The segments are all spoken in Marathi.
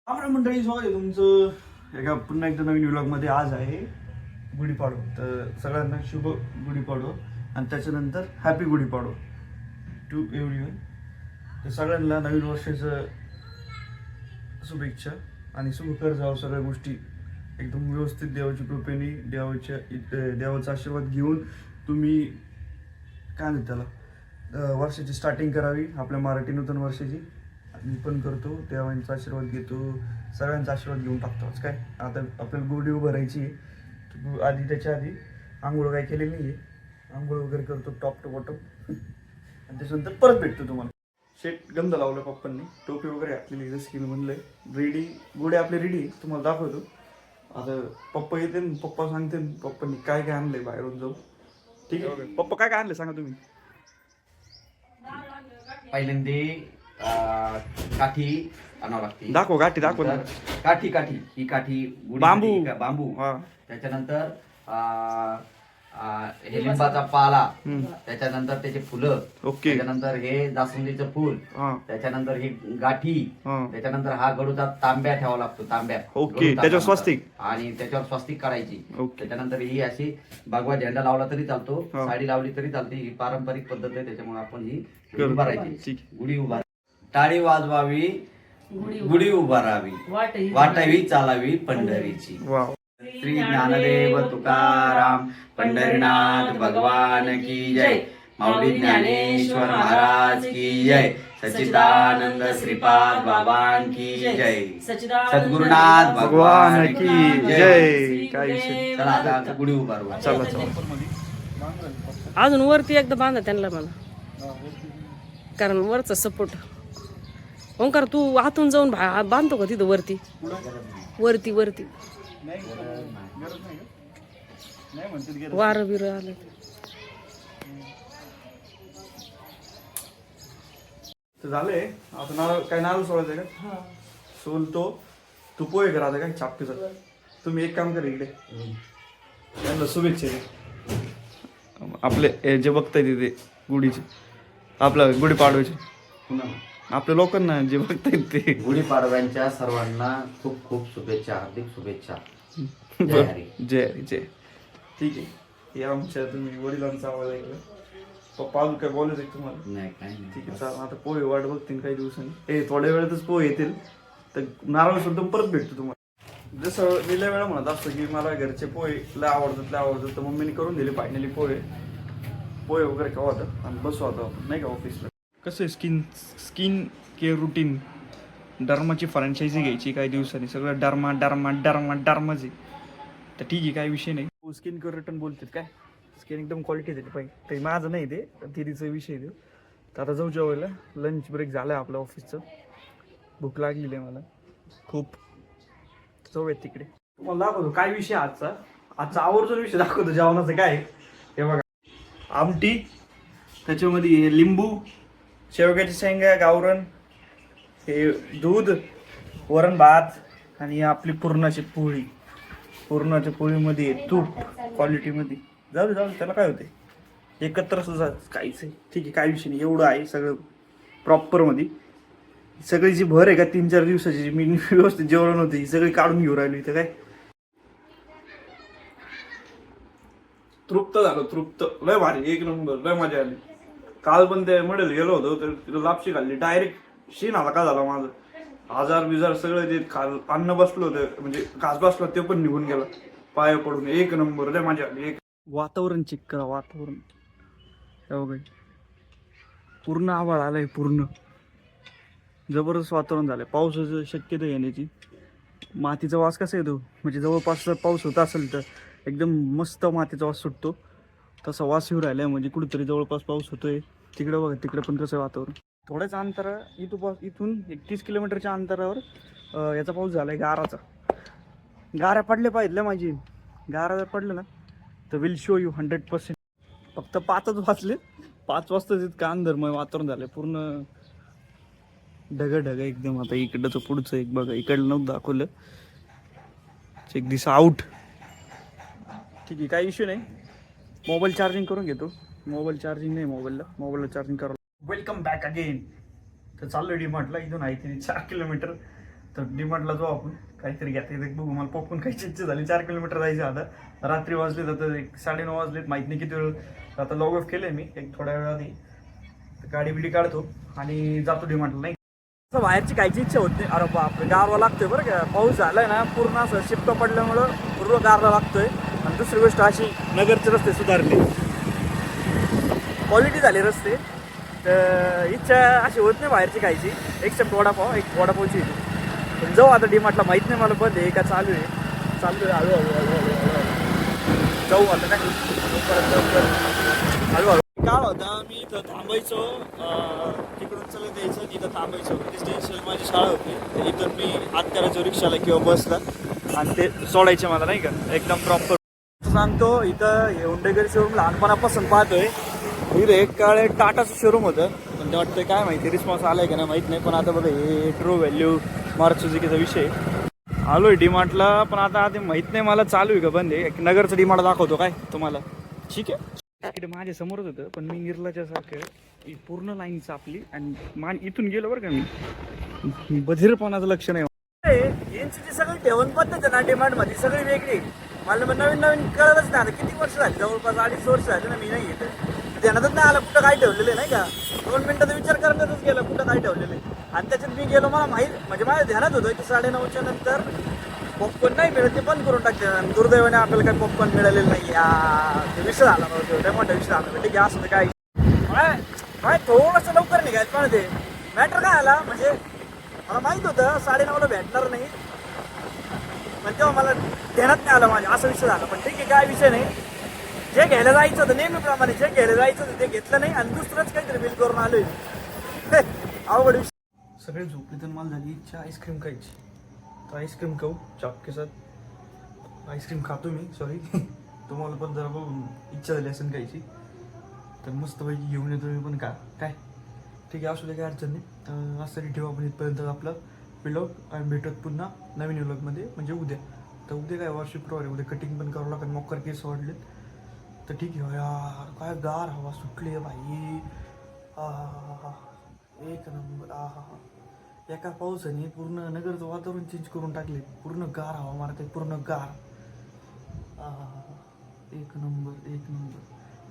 आमच्या मंडळी स्वागत आहे तुमचं एका पुन्हा एकदा नवीन व्लॉगमध्ये. आज आहे गुढीपाडवा, तर सगळ्यांना शुभ गुढीपाडवा आणि त्याच्यानंतर हॅपी गुढीपाडवा टू एव्हरीवन. तर सगळ्यांना नवीन वर्षाचं शुभेच्छा आणि सुखकर जावं सगळ्या गोष्टी एकदम व्यवस्थित देवाच्या कृपेने, देवाचा आशीर्वाद घेऊन तुम्ही काय म्हणतात त्याला वर्षाची स्टार्टिंग करावी आपल्या मराठी नूतन वर्षाची. मी पण करतो, देवांचा आशीर्वाद घेतो, सगळ्यांचा आशीर्वाद घेऊन टाकतो. आज काय आता आपल्याला गुढी उभारायची आहे. आधी त्याच्या आधी आंघोळ काय केलेली नाही आहे, आंघोळ वगैरे करतो टॉप टू बॉटम आणि त्याच्यानंतर परत भेटतो तुम्हाला. शेट गंध लावलं पप्पांनी, टोपी वगैरे घातलेली जसं की मी म्हणलंय. रेडी गुढी आपली रेडी आहे, तुम्हाला दाखवतो. आता पप्पा येते, पप्पा सांगते पप्पांनी काय काय आणलंय बाहेरून जाऊ. ठीक आहे पप्पा, काय काय आणलंय सांगा तुम्ही. पहिल्यांदे काठी आणावं लागते. दाखव गाठी, दाखव ना. काठी ही काठी बांबू. बांबू. हा. त्याच्यानंतर हे लिंबाचा पाला, त्याच्यानंतर त्याचे फुलं, ओके. त्याच्यानंतर हे जास्वंदीचं फुल, हा. त्याच्यानंतर ही गाठी, हा. त्याच्यानंतर हा गडूचा तांब्या ठेवावा लागतो. तांब्या, ओके. त्याच्यावर स्वस्तिक आणि त्याच्यावर स्वस्तिक काढायची. ओके. त्याच्यानंतर ही अशी भगवा झेंडा लावला तरी चालतो, हा. साडी लावली तरी चालते. ही पारंपरिक पद्धत आहे, त्याच्यामुळे आपण ही करू. उभारायची. ठीक. गुढी उभार, टाळी वाजवावी, गुढी उभारावी, वाटावी चालावी पंढरीची. वाव. श्री ज्ञानदेव तुकाराम पंढरीनाथ भगवान की जय. माऊली ज्ञानेश्वर महाराज की जय. सच्चिदानंद श्रीपाद बाबां की जय. सद्गुरुनाथ भगवान की जय. काय विषय. चला आता गुढी उभारू. चला चला. अजून वरती एकदा बांधा त्यांना मला, कारण वरचा सपोर्ट. ओंकार तू आतून जाऊन बांधतो का तिथं वरती वरती वरती वारं बिर आलं. तर झालंय आता. नारळ काय, नारळ सोडायचं का? सोलतो. तू पोहे करा आता काय चापटीचं. तुम्ही एक काम करा, इकडे त्यांना शुभेच्छा द्या. आपले जे बघताय तिथे गुढीचे, आपलं गुढी पाडवायचे आपल्या लोकांना जे बघतायत ते गुढीपाडव्यांच्या सर्वांना खूप खूप शुभेच्छा, हार्दिक शुभेच्छा. जय हरी. जय हरी जय. ठीक आहे. हे आमच्या तुम्ही वडिलांचा आवाज ऐकला. पप्पा अजून काय बोलायचं आहे तुम्हाला? नाही काय नाही. ठीक आहे चालेल. आता पोहे वाट बघतील काही दिवसांनी. थोड्या वेळातच पोहे येतील. तर नारळ सुद्धा परत भेटतो तुम्हाला. जसं मी लय वेळा म्हणत असतो की मला घरचे पोहे लय आवडतात. तर मम्मीने करून दिले फायनली पोहे वगैरे खाऊ आता आणि बसू आता आपण नाही का ऑफिसला. कसं आहे स्किन केअर रुटीन, डर्माची फ्रँचायझी घ्यायची काही दिवसांनी. सगळं डर्माच आहे. तर ठीक आहे, काही विषय नाही. स्किन केअर रिटर्न बोलतात काय, स्किन एकदम क्वालिटी झाली पाहिजे. ते माझं नाही, ते तिरीचा विषय देऊ. तर आता जाऊ जेवायला. लंच ब्रेक झाला आहे आपल्या ऑफिसचं. भूक लागलेली आहे मला खूप. जाऊयात तिकडे. तुम्हाला दाखवतो काय विषय आजचा आवर्जून विषय दाखवतो जेवणाचं. काय हे बघा, आमटी, त्याच्यामध्ये लिंबू, शेवग्याची शेंगा, गावरण, हे दूध, वरण भात आणि आपली पुरणाची पोळी. पुरणाच्या पोळीमध्ये तूप क्वालिटीमध्ये. जाऊ दे त्याला काय होते, एकत्र सुद्धा काहीच आहे. ठीक आहे, काही विषय नाही. एवढं आहे सगळं प्रॉपरमध्ये. सगळी जी भर आहे का 3-4 दिवसाची, जी मी व्यवस्थित जेवण होती, ही सगळी काढून घेऊन राहिली. इथं काय तृप्त झालं, तृप्त. लय भारी, एक नंबर, लय मजा आली. काल पण ते मडेल गेलो होतो, तर तिथं लापशी खाल्ली. डायरेक्ट शीन आला का झाला माझं. आजार सगळं ते अन्न बसलं होतं, म्हणजे घास बसला ते पण निघून गेला पाय पडून. एक नंबर, लय मजा आली. वातावरण चेक करा, वातावरण पूर्ण आभाळ आलंय, पूर्ण जबरदस्त वातावरण झालंय. पावसाचं शक्यता येण्याची. मातीचा वास कसा येतो, म्हणजे जवळपास जर पाऊस होता असेल तर एकदम मस्त मातीचा वास सुटतो. तसा वास येऊ राहिलाय, म्हणजे कुठेतरी जवळपास पाऊस होतोय. तिकडे बघा, तिकडे पण कसं वातावरण. थोड्याच अंतर इथून 31 किलोमीटरच्या अंतरावर याचा पाऊस झालाय, गाराचा. गाऱ्या पडले पाहिजे माझी. गारा जर पडलं ना तर विल शो यू 100%. फक्त 5च वाजले. 5 वाजताच इतकं अंधरमय वातावरण झालंय, पूर्ण ढग एकदम. आता इकडचं पुढचं एक बघा, इकडलं नव्हतं दाखवलं. एक दिवस आउट. ठीक आहे, काही इश्यू नाही. मोबाईल चार्जिंग करून घेतो. मोबाईल चार्जिंग नाही, मोबाईलला चार्जिंग करा. Welcome back again. तर चाललो डी मार्टला. इथून आहे 4 किलोमीटर. तर डीमार्टला जाऊ आपण काहीतरी घ्या तिथे बघू. मला पॉपकॉर्न खायची इच्छा झाली. 4 किलोमीटर जायचं आता. रात्री वाजले तर 9:30 वाजलेत, माहीत नाही किती वेळ. आता लॉग ऑफ केलंय मी एक थोड्या वेळा आधी. तर गाडी बिडी काढतो आणि जातो डीमार्टला. नाही असं बाहेरची खायची इच्छा होत नाही. अरे बापरे गारवा लागतोय बरं का. पाऊस झालाय ना पूर्ण असं शिफ्ट पडल्यामुळं पूर्ण गारवा लागतोय. आणि दुसरी गोष्ट अशी, नगरचे रस्ते सुधारले, क्वालिटी झाले रस्ते. तर इच्छा अशी होत नाही बाहेरची खायची, एक्सेप्ट वडापाव. एक वडापावची पण जाऊ आता डीमार्टला. माहीत नाही मला बंद आहे का चालू आहे. हळूहळू जाऊ आता काय हळूहळू. काय होतं मी इथं थांबायचो, तिकडून चलत यायचं, इथं थांबायचो. रेसिडेन्शियल माझी शाळा होती, तर इथून मी हात करायचो रिक्षाला किंवा बसला आणि ते सोडायचे मला, नाही का, एकदम प्रॉपर. सांगतो इथं हुंडेगर शोरूम लहानपणापासून पाहतोय. इथं एक काळ टाटाचं शोरूम होतं, पण ते वाटतं काय माहिती रिस्पॉन्स आलाय का नाही माहीत नाही. पण आता बघा हे ट्रू व्हॅल्यू मारुती सुझुकीचा विषय. आलोय डीमार्टला, पण आता आधी माहीत नाही मला चालू आहे का बंद आहे. एक नगरचं डीमार्ट दाखवतो काय तुम्हाला, ठीक आहे. इकडे माझ्या समोरच होतं, पण मी निर्लज्जासारखं पूर्ण लाईन चापली आणि इथून गेलो बरं का मी. बधिरपणाचं लक्ष नाही. यांची सगळी ठेवण पद्धत आहे ना डीमार्ट मध्ये सगळी वेगळी. मला नवीन नवीन कळलंच नाही. आता किती वर्ष झाली, जवळपास 2.5 वर्ष झाले ना मी नाही येते. ध्यानातच नाही आलं कुठं काय ठेवलेलं नाही का. 2 मिनिटाचा विचार करण्यातच गेला कुठं काय ठेवलेलं आहे. आणि त्याच्यात मी गेलो, मला माहीत म्हणजे माझ्या ध्यानात होतं की 9:30च्या नंतर पॉपकॉर्न नाही मिळत, ते बंद करून टाकते. आणि दुर्दैवाने आपल्याला काही पॉपकॉर्न मिळालेलं नाही. ते विषय झाला नव्हतं, मोठा विषय झाला. ठीक आहे असं काय काय थोडंसं लवकर निघायचं. पण ते मॅटर काय आला म्हणजे मला माहीत होतं 9:30ला भेटणार नाही, पण तेव्हा मला ध्यानात नाही आलं माझ्या. असा विषय झाला. पण ठीक आहे काय विषय नाही. जे घ्यायला जायचं होतं नेहमीप्रमाणे जे घ्यायला जायचं होतं ते घेतलं नाही आणि दुसरंच काहीतरी बिल करून आलोय. अवघड विषय. सगळे झोपले तर मला झाली इच्छा आईस्क्रीम खायची. तर आईस्क्रीम खाऊ चापके साथ. आईस्क्रीम खातो मी, सॉरी. तुम्हाला पण जरा बघून इच्छा झाली असेल खायची, तर मस्तपैकी घेऊन येतो मी पण. काय ठीक आहे असू दे, काय अडचण नाही. असं ठेवू आपण इथपर्यंत आपला व्लॉग. आणि भेटत पुन्हा नवीन व्लॉगमध्ये म्हणजे उद्या. तर उद्या काय शुक्रवारी, उद्या कटिंग पण करावं लागेल. मकर केस वाढले तर ठीक आहे. यार काय गार हवा सुटली आहे भाई. एक नंबर. एका पावसाने पूर्ण नगरचं वातावरण चेंज करून टाकले. पूर्ण गार हवा मारते, पूर्ण गार. एक नंबर एक नंबर.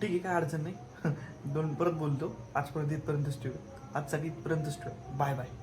ठीक आहे काय अडचण नाही. परत बोलतो. आजपर्यंत इथपर्यंतच ठेवू. आजसाठी इथपर्यंतच ठेवू. Bye bye.